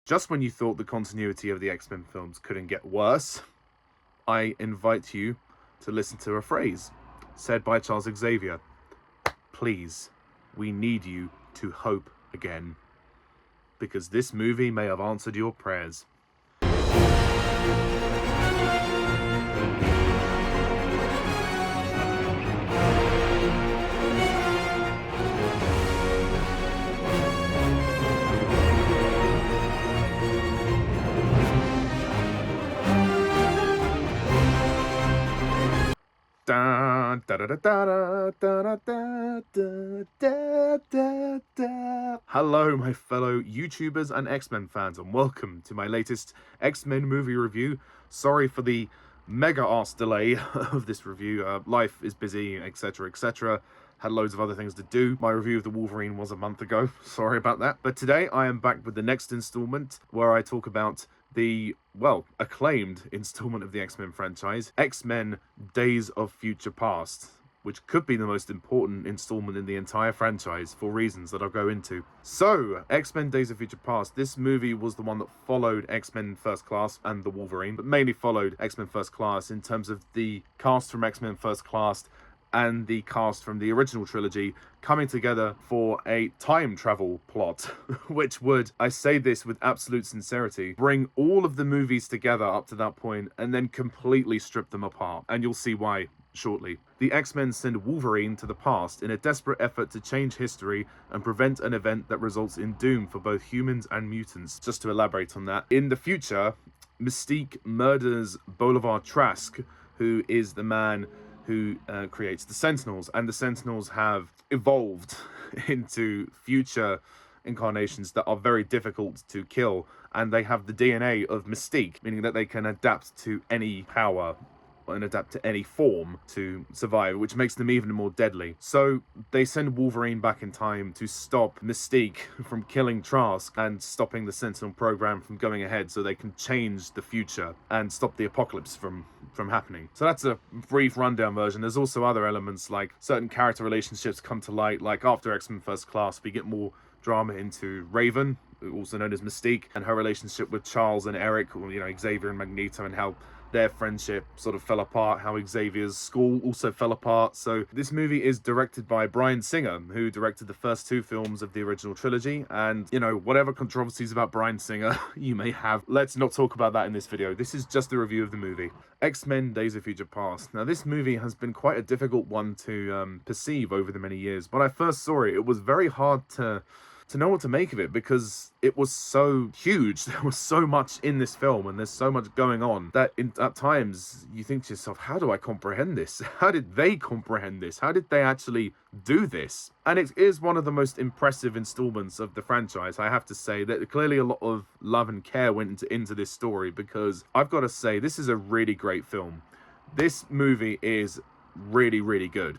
Just when you thought the continuity of the X-Men films couldn't get worse, I invite you to listen to a phrase said by Charles Xavier. Please, we need you to hope again. Because this movie may have answered your prayers. Hello, my fellow YouTubers and X-Men fans, and welcome to my latest X-Men movie review. Sorry for the mega-ass delay of this review. Life is busy, etc., etc. Had loads of other things to do. My review of the Wolverine was a month ago. Sorry about that. But today I am back with the next installment where I talk about the, well, acclaimed installment of the X-Men franchise, X-Men Days of Future Past, which could be the most important installment in the entire franchise for reasons that I'll go into. So, X-Men Days of Future Past, this movie was the one that followed X-Men First Class and the Wolverine, but mainly followed X-Men First Class in terms of the cast from X-Men First Class and the cast from the original trilogy coming together for a time travel plot, which would, I say this with absolute sincerity, bring all of the movies together up to that point and then completely strip them apart. And you'll see why shortly. The X-Men send Wolverine to the past in a desperate effort to change history and prevent an event that results in doom for both humans and mutants. Just to elaborate on that, in the future, Mystique murders Bolivar Trask, who is the man who creates the Sentinels, and the Sentinels have evolved into future incarnations that are very difficult to kill, and they have the DNA of Mystique, meaning that they can adapt to any power and adapt to any form to survive, which makes them even more deadly. So they send Wolverine back in time to stop Mystique from killing Trask and stopping the Sentinel program from going ahead so they can change the future and stop the apocalypse from happening. So that's a brief rundown version. There's also other elements, like certain character relationships come to light, like after X-Men First Class we get more drama into Raven, also known as Mystique, and her relationship with Charles and Eric, you know, Xavier and Magneto, and how their friendship sort of fell apart, how Xavier's school also fell apart. So this movie is directed by Bryan Singer, who directed the first two films of the original trilogy, and, you know, whatever controversies about Bryan Singer you may have, let's not talk about that in this video. This is just a review of the movie. X-Men Days of Future Past. Now, this movie has been quite a difficult one to perceive over the many years. When I first saw it, it was very hard to know what to make of it, because it was so huge. There was so much in this film and there's so much going on that at times you think to yourself, how do I comprehend this? How did they comprehend this? How did they actually do this? And it is one of the most impressive installments of the franchise. I have to say that clearly a lot of love and care went into this story, because I've got to say, this is a really great film. This movie is really, really good.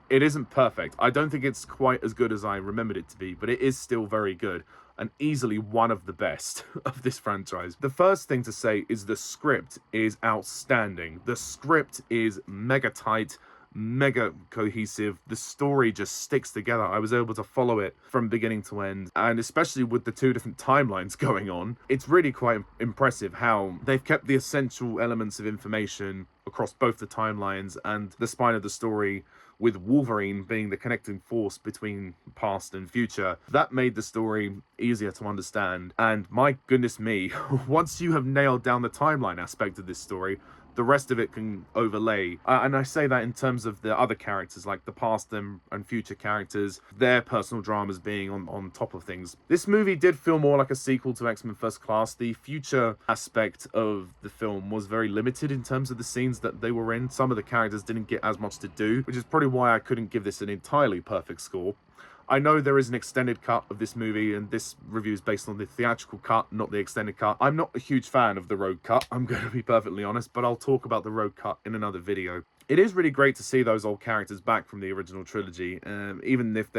It isn't perfect. I don't think it's quite as good as I remembered it to be, but it is still very good and easily one of the best of this franchise. The first thing to say is the script is outstanding. The script is mega tight, mega cohesive. The story just sticks together. I was able to follow it from beginning to end, and especially with the two different timelines going on, it's really quite impressive how they've kept the essential elements of information across both the timelines and the spine of the story, with Wolverine being the connecting force between past and future. That made the story easier to understand, and my goodness me, once you have nailed down the timeline aspect of this story, the rest of it can overlay. And I say that in terms of the other characters, like the past and future characters, their personal dramas being on top of things. This movie did feel more like a sequel to X-Men First Class. The future aspect of the film was very limited in terms of the scenes that they were in. Some of the characters didn't get as much to do, which is probably why I couldn't give this an entirely perfect score. I know there is an extended cut of this movie, and this review is based on the theatrical cut, not the extended cut. I'm not a huge fan of the road cut, I'm going to be perfectly honest, but I'll talk about the road cut in another video. It is really great to see those old characters back from the original trilogy, even if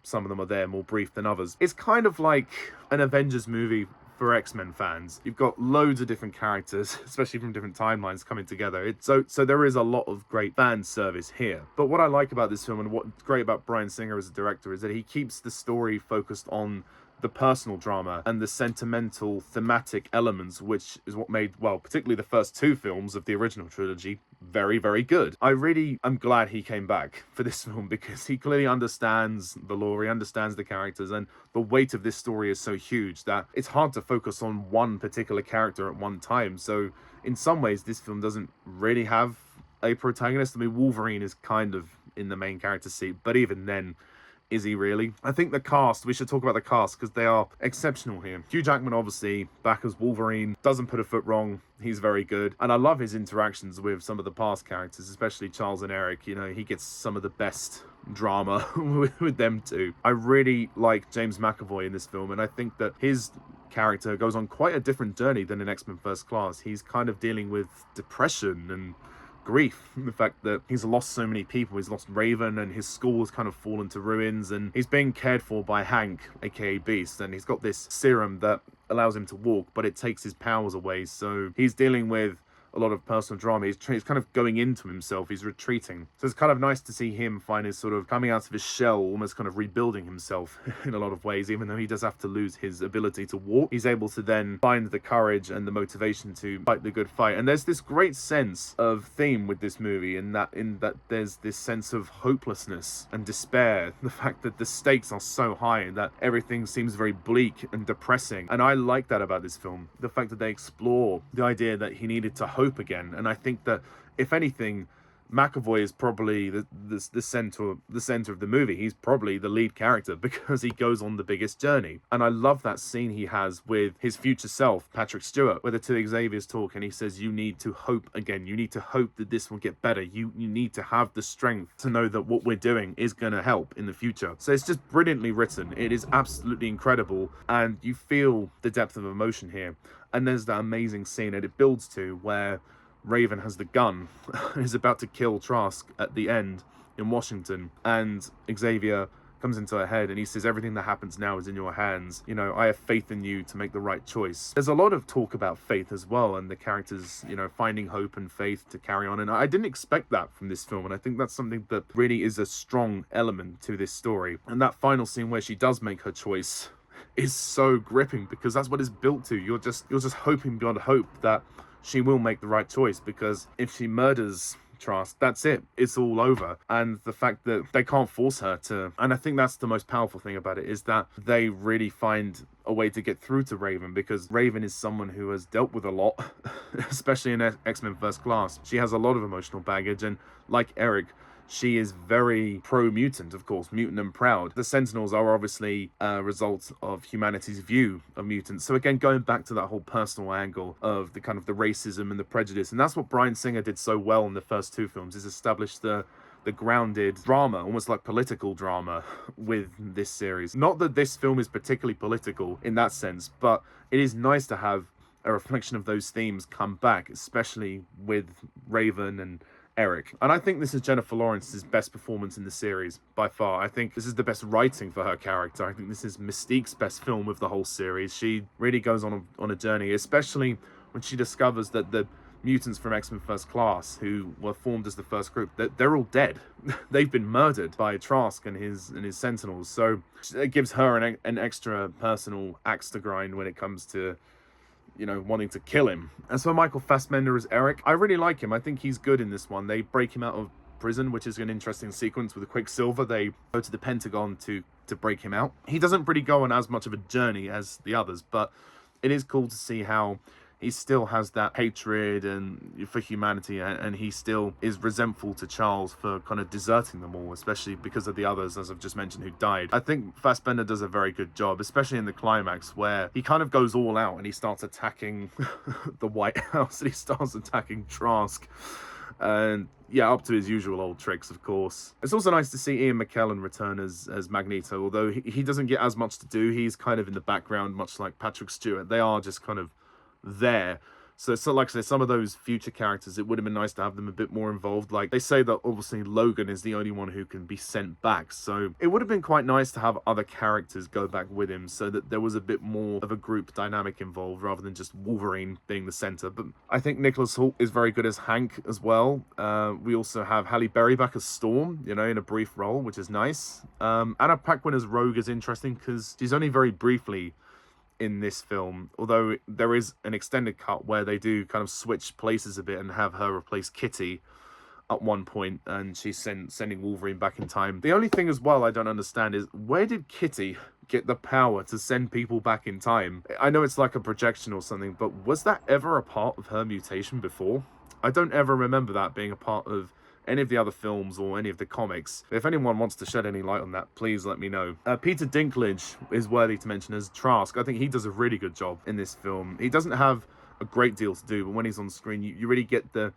some of them are there more brief than others. It's kind of like an Avengers movie for X-Men fans. You've got loads of different characters, especially from different timelines, coming together. So there is a lot of great fan service here. But what I like about this film, and what's great about Bryan Singer as a director, is that he keeps the story focused on the personal drama and the sentimental thematic elements, which is what made, well, particularly the first two films of the original trilogy, very, very good. I really am glad he came back for this film, because he clearly understands the lore, he understands the characters, and the weight of this story is so huge that it's hard to focus on one particular character at one time. So in some ways, this film doesn't really have a protagonist. I mean, Wolverine is kind of in the main character seat, but even then, is he really? I think the cast, we should talk about the cast, because they are exceptional here. Hugh Jackman, obviously, back as Wolverine, doesn't put a foot wrong. He's very good. And I love his interactions with some of the past characters, especially Charles and Eric. You know, he gets some of the best drama with them too. I really like James McAvoy in this film, and I think that his character goes on quite a different journey than in X-Men First Class. He's kind of dealing with depression and grief, the fact that he's lost so many people. He's lost Raven, and his school has kind of fallen to ruins, and he's being cared for by Hank, aka Beast, and he's got this serum that allows him to walk, but it takes his powers away. So he's dealing with a lot of personal drama. He's kind of going into himself. He's retreating. So it's kind of nice to see him find his sort of coming out of his shell, almost kind of rebuilding himself in a lot of ways. Even though he does have to lose his ability to walk, he's able to then find the courage and the motivation to fight the good fight. And there's this great sense of theme with this movie, in that there's this sense of hopelessness and despair. The fact that the stakes are so high and that everything seems very bleak and depressing. And I like that about this film. The fact that they explore the idea that he needed to hope again. And I think that, if anything, McAvoy is probably the center of the movie. He's probably the lead character, because he goes on the biggest journey. And I love that scene he has with his future self, Patrick Stewart, where the two Xaviers talk, and he says, you need to hope again. You need to hope that this will get better. You need to have the strength to know that what we're doing is going to help in the future. So it's just brilliantly written. It is absolutely incredible, and you feel the depth of emotion here. And there's that amazing scene that it builds to, where Raven has the gun and is about to kill Trask at the end in Washington, and Xavier comes into her head and he says, everything that happens now is in your hands. You know, I have faith in you to make the right choice. There's a lot of talk about faith as well, and the characters, you know, finding hope and faith to carry on. And I didn't expect that from this film, and I think that's something that really is a strong element to this story. And that final scene where she does make her choice is so gripping, because that's what it's built to. You're just hoping beyond hope that she will make the right choice, because if she murders Trask, that's it. It's all over. And the fact that they can't force her to, and I think that's the most powerful thing about it, is that they really find a way to get through to Raven, because Raven is someone who has dealt with a lot, especially in X-Men First Class. She has a lot of emotional baggage, and like Eric, she is very pro-mutant, of course, mutant and proud. The Sentinels are obviously a result of humanity's view of mutants. So again, going back to that whole personal angle of the kind of the racism and the prejudice. And that's what Bryan Singer did so well in the first two films, is establish the grounded drama, almost like political drama, with this series. Not that this film is particularly political in that sense, but it is nice to have a reflection of those themes come back, especially with Raven and Eric. And I think this is Jennifer Lawrence's best performance in the series by far. I think this is the best writing for her character. I think this is Mystique's best film of the whole series. She really goes on a journey, especially when she discovers that the mutants from X-Men First Class, who were formed as the first group, they're all dead. They've been murdered by Trask and his Sentinels. So it gives her an extra personal axe to grind when it comes to, you know, wanting to kill him. As for Michael Fassbender as Eric, I really like him. I think he's good in this one. They break him out of prison, which is an interesting sequence with Quicksilver. They go to the Pentagon to break him out. He doesn't really go on as much of a journey as the others, but it is cool to see how he still has that hatred and for humanity, and he still is resentful to Charles for kind of deserting them all, especially because of the others, as I've just mentioned, who died. I think Fassbender does a very good job, especially in the climax, where he kind of goes all out and he starts attacking the White House, and he starts attacking Trask, and yeah, up to his usual old tricks, of course. It's also nice to see Ian McKellan return as Magneto, although he doesn't get as much to do. He's kind of in the background, much like Patrick Stewart. They are just kind of there. So like I said, some of those future characters, it would have been nice to have them a bit more involved. Like, they say that obviously Logan is the only one who can be sent back, so it would have been quite nice to have other characters go back with him so that there was a bit more of a group dynamic involved rather than just Wolverine being the center. But I think Nicholas Hoult is very good as Hank as well. We also have Halle Berry back as Storm, you know, in a brief role, which is nice. Anna Paquin as Rogue is interesting because she's only very briefly in this film, although there is an extended cut where they do kind of switch places a bit and have her replace Kitty at one point, and she's sending Wolverine back in time. The only thing as well I don't understand is, where did Kitty get the power to send people back in time? I know it's like a projection or something, but was that ever a part of her mutation before? I don't ever remember that being a part of any of the other films or any of the comics. If anyone wants to shed any light on that, please let me know. Peter Dinklage is worthy to mention as Trask. I think he does a really good job in this film. He doesn't have a great deal to do, but when he's on screen, you really get the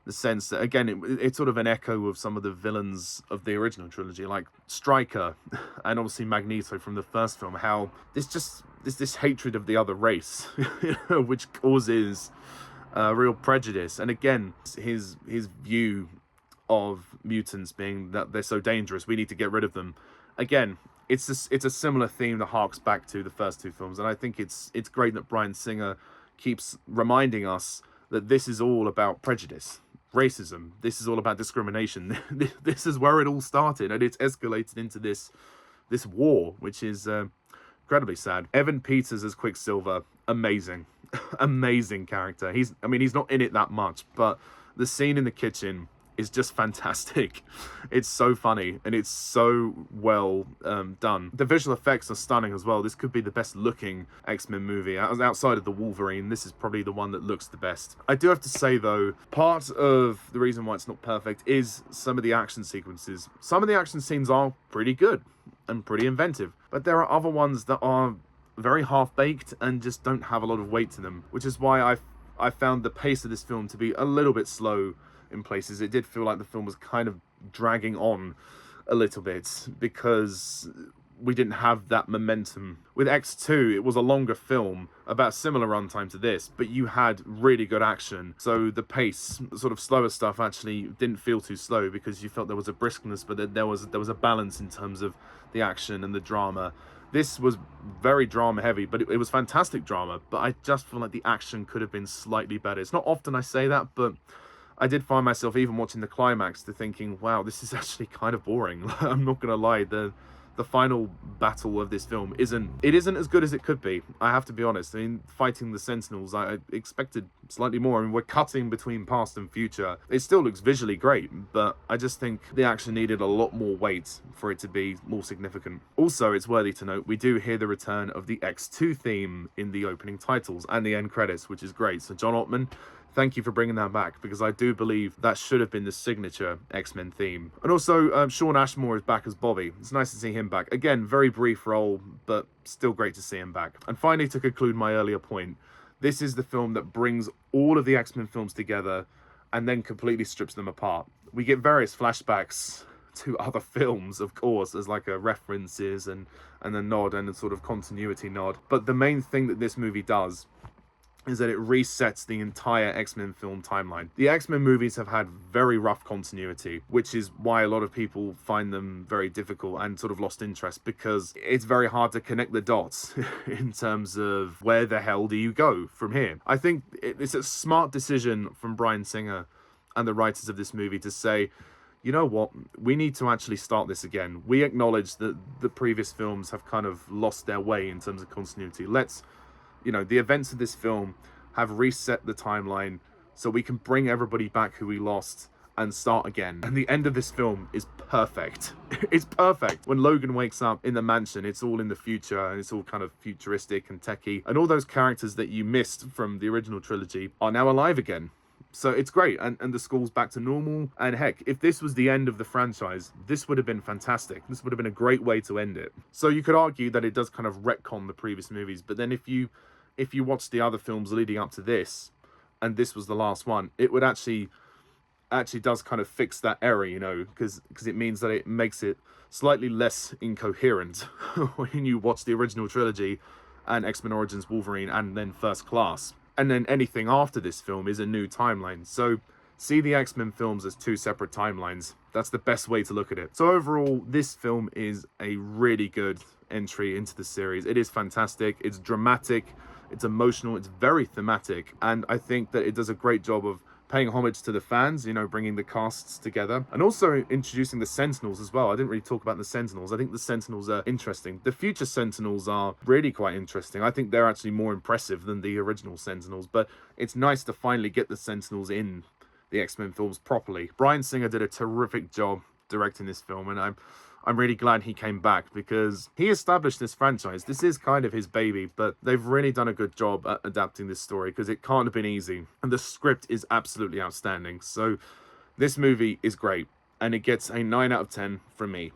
sense that, again, it's sort of an echo of some of the villains of the original trilogy, like Stryker and obviously Magneto from the first film, how there's this hatred of the other race, which causes real prejudice. And again, his view of mutants being that they're so dangerous, we need to get rid of them. Again, it's a similar theme that harks back to the first two films, and I think it's great that Bryan Singer keeps reminding us that this is all about prejudice, racism. This is all about discrimination. This is where it all started, and it's escalated into this war, which is incredibly sad. Evan Peters as Quicksilver, amazing. Amazing character. He's not in it that much, but the scene in the kitchen is just fantastic. It's so funny and it's so well done. The visual effects are stunning as well. This could be the best looking X-Men movie. Outside of the Wolverine, this is probably the one that looks the best. I do have to say though, part of the reason why it's not perfect is some of the action sequences. Some of the action scenes are pretty good and pretty inventive, but there are other ones that are very half-baked and just don't have a lot of weight to them, which is why I found the pace of this film to be a little bit slow in places. It did feel like the film was kind of dragging on a little bit because we didn't have that momentum. With X2, it was a longer film, about similar runtime to this, but you had really good action. So the pace, sort of slower stuff, actually didn't feel too slow because you felt there was a briskness, but then there was a balance in terms of the action and the drama. This was very drama heavy, but it was fantastic drama, but I just feel like the action could have been slightly better. It's not often I say that, but I did find myself even watching the climax to thinking, wow, this is actually kind of boring. I'm not gonna lie, the final battle of this film isn't as good as it could be. I have to be honest. I mean, fighting the Sentinels, I expected slightly more. I mean, we're cutting between past and future. It still looks visually great, but I just think the action needed a lot more weight for it to be more significant. Also, it's worthy to note, we do hear the return of the X2 theme in the opening titles and the end credits, which is great. So John Ottman, thank you for bringing that back, because I do believe that should have been the signature X-Men theme. And also, Shawn Ashmore is back as Bobby. It's nice to see him back. Again, very brief role, but still great to see him back. And finally, to conclude my earlier point, this is the film that brings all of the X-Men films together and then completely strips them apart. We get various flashbacks to other films, of course, as like a references and a nod and a sort of continuity nod. But the main thing that this movie does is that it resets the entire X-Men film timeline. The X-Men movies have had very rough continuity, which is why a lot of people find them very difficult and sort of lost interest, because it's very hard to connect the dots in terms of where the hell do you go from here. I think it's a smart decision from Bryan Singer and the writers of this movie to say, you know what, we need to actually start this again. We acknowledge that the previous films have kind of lost their way in terms of continuity. The events of this film have reset the timeline so we can bring everybody back who we lost and start again. And the end of this film is perfect. It's perfect. When Logan wakes up in the mansion, it's all in the future and it's all kind of futuristic and techie. And all those characters that you missed from the original trilogy are now alive again. So it's great, and the school's back to normal. And heck, if this was the end of the franchise, this would have been fantastic. This would have been a great way to end it. So you could argue that it does kind of retcon the previous movies, but then if you watch the other films leading up to this, and this was the last one, it would actually does kind of fix that error, because it means that it makes it slightly less incoherent when you watch the original trilogy and X-Men Origins Wolverine and then First Class. And then anything after this film is a new timeline. So see the X-Men films as two separate timelines. That's the best way to look at it. So overall, this film is a really good entry into the series. It is fantastic. It's dramatic. It's emotional. It's very thematic. And I think that it does a great job of paying homage to the fans, you know, bringing the casts together, and also introducing the Sentinels as well. I didn't really talk about the Sentinels. I think the Sentinels are interesting. The future Sentinels are really quite interesting. I think they're actually more impressive than the original Sentinels, but it's nice to finally get the Sentinels in the X-Men films properly. Bryan Singer did a terrific job directing this film, and I'm really glad he came back, because he established this franchise. This is kind of his baby, but they've really done a good job at adapting this story, because it can't have been easy. And the script is absolutely outstanding. So this movie is great, and it gets a 9 out of 10 from me.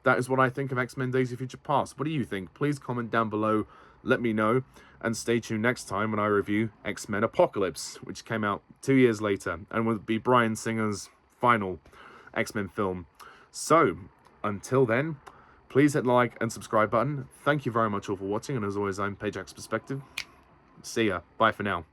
That is what I think of X-Men Days of Future Past. What do you think? Please comment down below, let me know, and stay tuned next time when I review X-Men Apocalypse, which came out 2 years later and will be Bryan Singer's final X-Men film. So, until then, please hit the like and subscribe button. Thank you very much all for watching, and as always, I'm Pajak's Perspective. See ya. Bye for now.